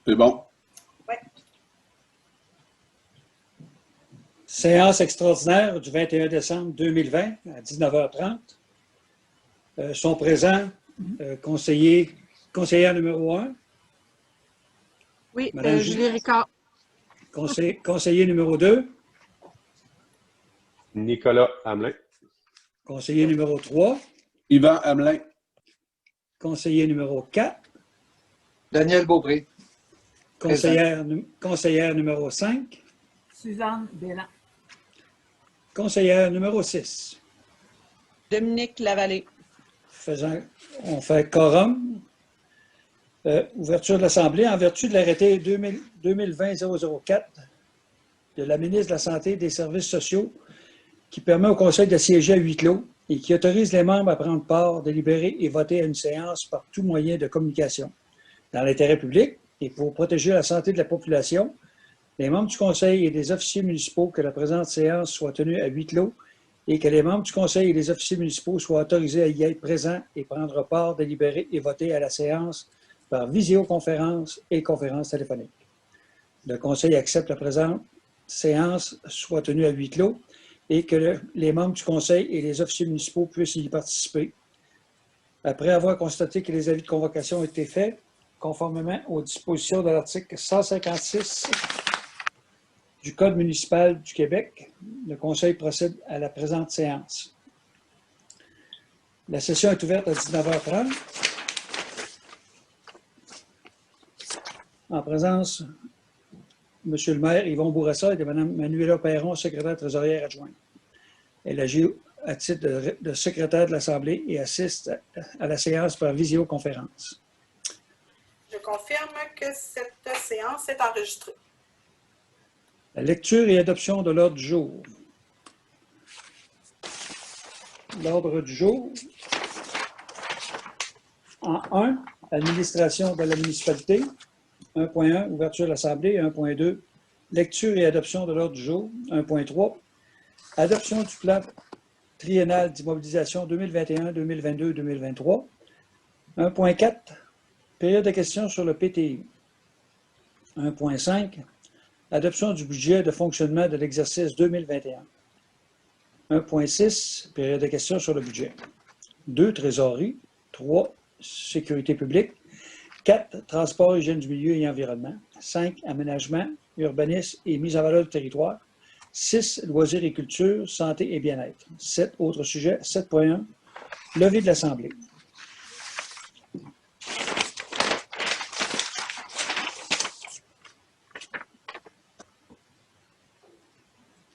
C'est bon. Oui. Séance extraordinaire du 21 décembre 2020 à 19h30. Sont présents conseillère numéro 1. Oui, Madame Julie Ricard. Conseiller numéro 2. Nicolas Hamelin. Conseiller numéro 3. Yvan Hamelin. Conseiller numéro 4. Daniel Beaupré. Conseillère numéro 5. Suzanne Bélan. Conseillère numéro 6. Dominique Lavallée. On fait quorum. Ouverture de l'Assemblée en vertu de l'arrêté 2020-004 de la ministre de la Santé et des Services sociaux qui permet au Conseil de siéger à huis clos et qui autorise les membres à prendre part, délibérer et voter à une séance par tout moyen de communication. Dans l'intérêt public et pour protéger la santé de la population, les membres du Conseil et des officiers municipaux que la présente séance soit tenue à huis clos et que les membres du Conseil et des officiers municipaux soient autorisés à y être présents et prendre part, délibérer et voter à la séance par visioconférence et conférence téléphonique. Le Conseil accepte la présente séance soit tenue à huis clos et que les membres du Conseil et les officiers municipaux puissent y participer. Après avoir constaté que les avis de convocation ont été faits, conformément aux dispositions de l'article 156 du Code municipal du Québec, le Conseil procède à la présente séance. La session est ouverte à 19h30. En présence, M. le maire Yvon Bourassa et de Mme Manuela Perron, secrétaire trésorière adjointe. Elle agit à titre de secrétaire de l'Assemblée et assiste à la séance par visioconférence. Je confirme que cette séance est enregistrée. La lecture et adoption de l'ordre du jour. L'ordre du jour. En 1, administration de la municipalité. 1.1, ouverture de l'Assemblée. 1.2, lecture et adoption de l'ordre du jour. 1.3, adoption du plan triennal d'immobilisation 2021, 2022, 2023. 1.4, période de questions sur le PTI. 1.5, adoption du budget de fonctionnement de l'exercice 2021. 1.6, période de questions sur le budget. 2, trésorerie. 3, sécurité publique. 4, transport, hygiène du milieu et environnement. 5, aménagement, urbanisme et mise en valeur du territoire. 6, loisirs et culture, santé et bien-être. 7, autres sujets. 7.1, levée de l'Assemblée.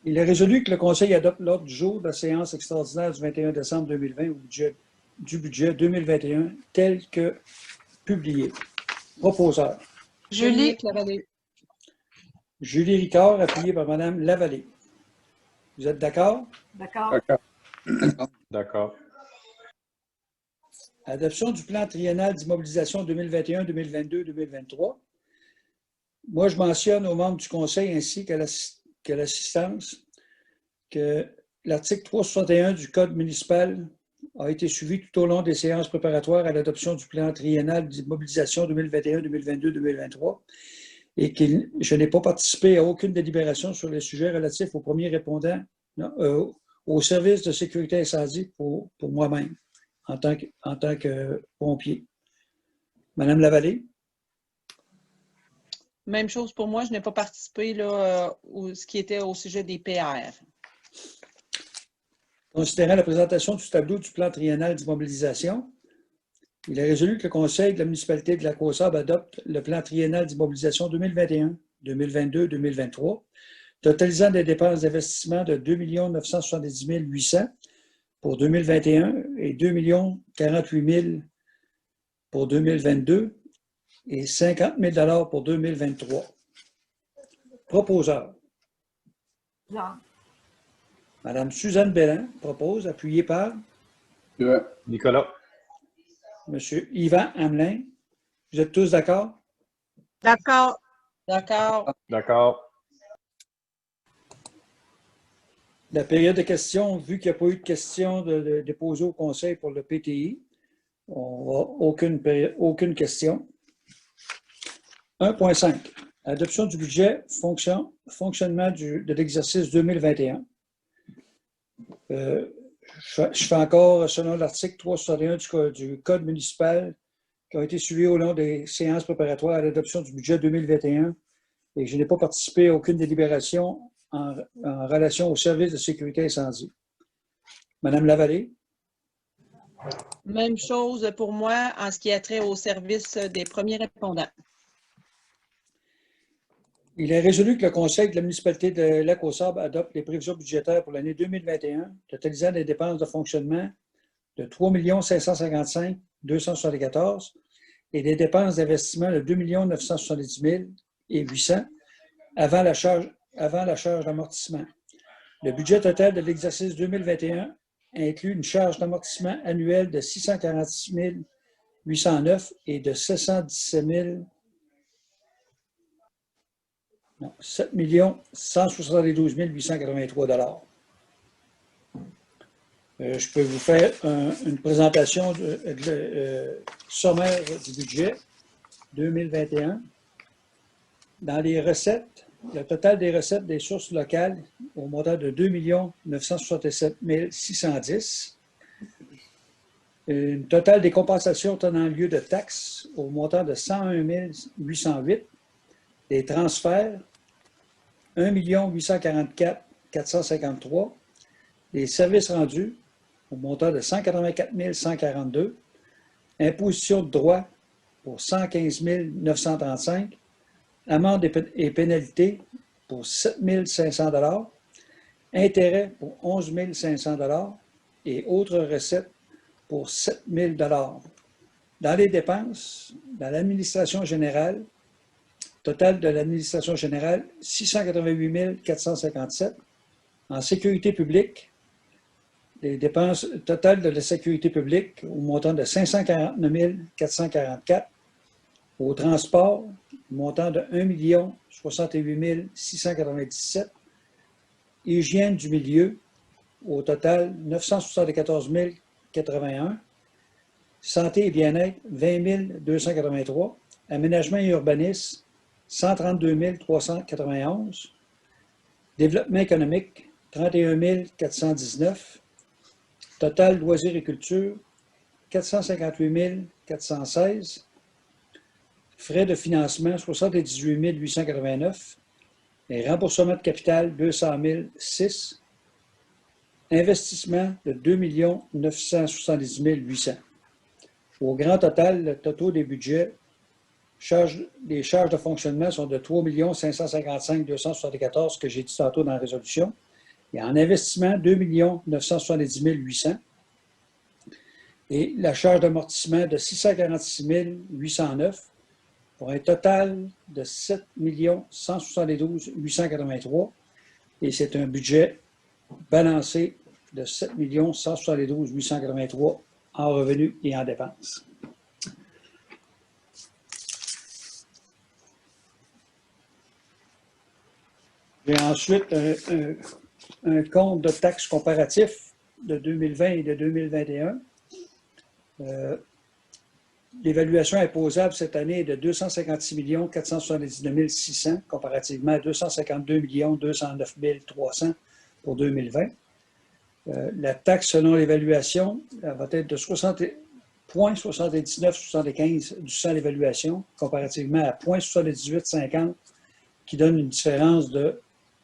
Il est résolu que le Conseil adopte l'ordre du jour de la séance extraordinaire du 21 décembre 2020 du budget 2021 tel que publié. Proposeur. Julie Lavallée. Julie Ricard, appuyée par Mme Lavallée. Vous êtes d'accord? D'accord. D'accord. D'accord. Adoption du plan triennal d'immobilisation 2021, 2022, 2023. Moi, je mentionne aux membres du Conseil ainsi qu'à l'assistance que l'article 361 du Code municipal a été suivi tout au long des séances préparatoires à l'adoption du plan triennal d'immobilisation 2021, 2022, 2023 et que je n'ai pas participé à aucune délibération sur les sujets relatifs aux premiers répondants au service de sécurité incendie pour moi-même en tant que pompier. Madame Lavallée? Même chose pour moi, je n'ai pas participé là, ce qui était au sujet des PR. Considérant la présentation du tableau du plan triennal d'immobilisation, il est résolu que le Conseil de la municipalité de Lac-aux-Sables adopte le plan triennal d'immobilisation 2021, 2022, 2023, totalisant des dépenses d'investissement de 2 970 800 pour 2021 et 2 048 000 pour 2022 et 50 000 pour 2023. Proposeur. Jean. Madame Suzanne Bélan propose, appuyée par Nicolas. Monsieur Yvan Hamelin. Vous êtes tous d'accord? D'accord. D'accord. D'accord. La période de questions, vu qu'il n'y a pas eu de questions déposées au Conseil pour le PTI, on n'a aucune question. 1.5. Adoption du budget, fonctionnement de l'exercice 2021. Je fais encore, selon l'article 361 du Code municipal, qui ont été suivis au long des séances préparatoires à l'adoption du budget 2021, et je n'ai pas participé à aucune délibération en relation au service de sécurité incendie. Madame Lavallée? Même chose pour moi en ce qui a trait au service des premiers répondants. Il est résolu que le Conseil de la municipalité de Lac-aux-Sables adopte les prévisions budgétaires pour l'année 2021, totalisant des dépenses de fonctionnement de 3 555 274 et des dépenses d'investissement de 2 970 800 avant la charge d'amortissement. Le budget total de l'exercice 2021 inclut une charge d'amortissement annuelle de 646 809 et de 717 7 172 883 Je peux vous faire une présentation sommaire du budget 2021. Dans les recettes, le total des recettes des sources locales au montant de 2 967 610. Un total des compensations tenant lieu de taxes au montant de 101 808. Des transferts, 1 844 453. Des services rendus au montant de 184 142. Imposition de droits pour 115 935. Amendes et pénalités pour 7 500 $, intérêts pour 11 500 $ et autres recettes pour 7 000 $. Dans les dépenses, dans l'administration générale, total de l'administration générale, 688 457. En sécurité publique, les dépenses totales de la sécurité publique au montant de 549 444. Au transport, montant de 1 068 697. Hygiène du milieu, au total 974 081. Santé et bien-être, 20 283. Aménagement et urbanisme, 132 391. Développement économique, 31 419. Total loisirs et culture, 458 416. Frais de financement, 78 889. Et remboursement de capital, 200 006. Investissement de 2 970 800. Au grand total, le total des budgets, les charges de fonctionnement sont de 3 555 274, que j'ai dit tantôt dans la résolution. Et en investissement, 2 970 800. Et la charge d'amortissement de 646 809. Pour un total de 7 172 883. Et c'est un budget balancé de 7 172 883 en revenus et en dépenses. J'ai ensuite un compte de taxes comparatif de 2020 et de 2021. L'évaluation imposable cette année est de 256 479 600 comparativement à 252 209 300 pour 2020. La taxe selon l'évaluation va être de 0,7975 du sang d'évaluation comparativement à 0,7850 qui donne une différence de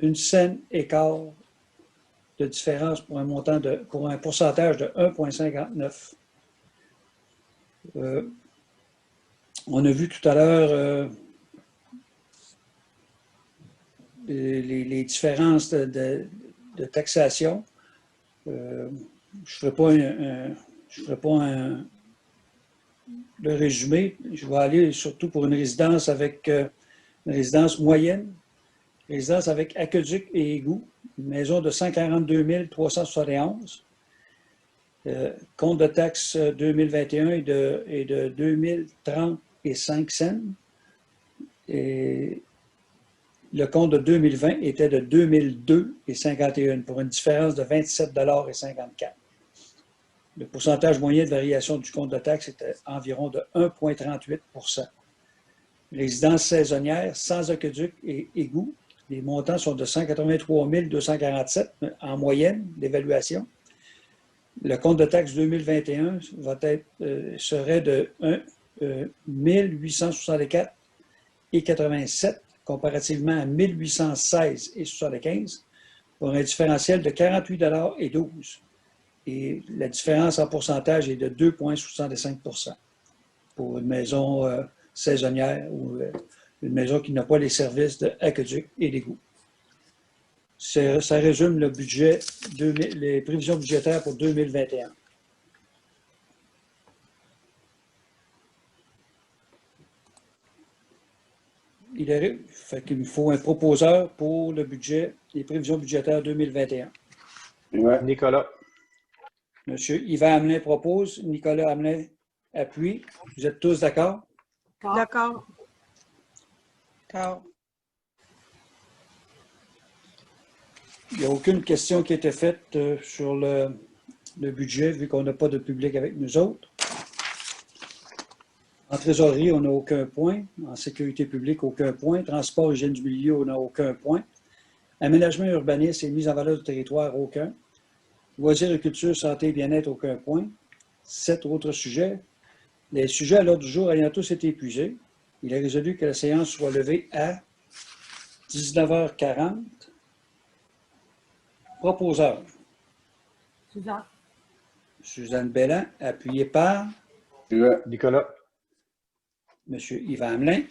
1 cent écart de différence pour un pourcentage de 1,59. On a vu tout à l'heure les différences de taxation. Je ne ferai pas le résumé. Je vais aller surtout pour une résidence avec une résidence moyenne, résidence avec aqueduc et égout, une maison de 142 371. Compte de taxe 2021 est de 2030,5 cents. Et le compte de 2020 était de 2002,51 pour une différence de 27,54 $. Le pourcentage moyen de variation du compte de taxe était environ de 1,38 %. résidence saisonnière sans aqueduc et égout. Les montants sont de 183 247 en moyenne d'évaluation. Le compte de taxe 2021 serait de 1864,87 comparativement à 1816,75 pour un différentiel de 48,12 et la différence en pourcentage est de 2,65 pour une maison saisonnière ou une maison qui n'a pas les services d'aqueduc et d'égout. Ça résume le budget, les prévisions budgétaires pour 2021. Fait qu'il me faut un proposeur pour le budget, les prévisions budgétaires 2021. Suivant. Nicolas. Monsieur Yvan Hamelin propose, Nicolas Hamelin appuie. Vous êtes tous d'accord? D'accord. D'accord. Il n'y a aucune question qui a été faite sur le budget, vu qu'on n'a pas de public avec nous autres. En trésorerie, on n'a aucun point. En sécurité publique, aucun point. Transport, hygiène du milieu, on n'a aucun point. Aménagement urbanisme et mise en valeur du territoire, aucun. Loisirs et culture, santé et bien-être, aucun point. 7 autres sujets. Les sujets à l'ordre du jour ayant tous été épuisés, il est résolu que la séance soit levée à 19h40. Proposeur. Suzanne Belland, appuyée par Suivant. Nicolas. M. Yvan Hamelin.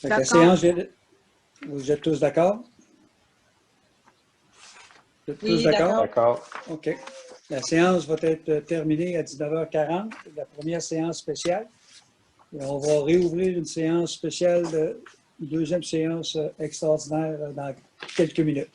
La D'accord. séance vient de... Vous êtes tous d'accord? Vous êtes tous Oui, d'accord? D'accord. OK. La séance va être terminée à 19h40, la première séance spéciale. Et on va réouvrir une séance spéciale, une deuxième séance extraordinaire dans quelques minutes.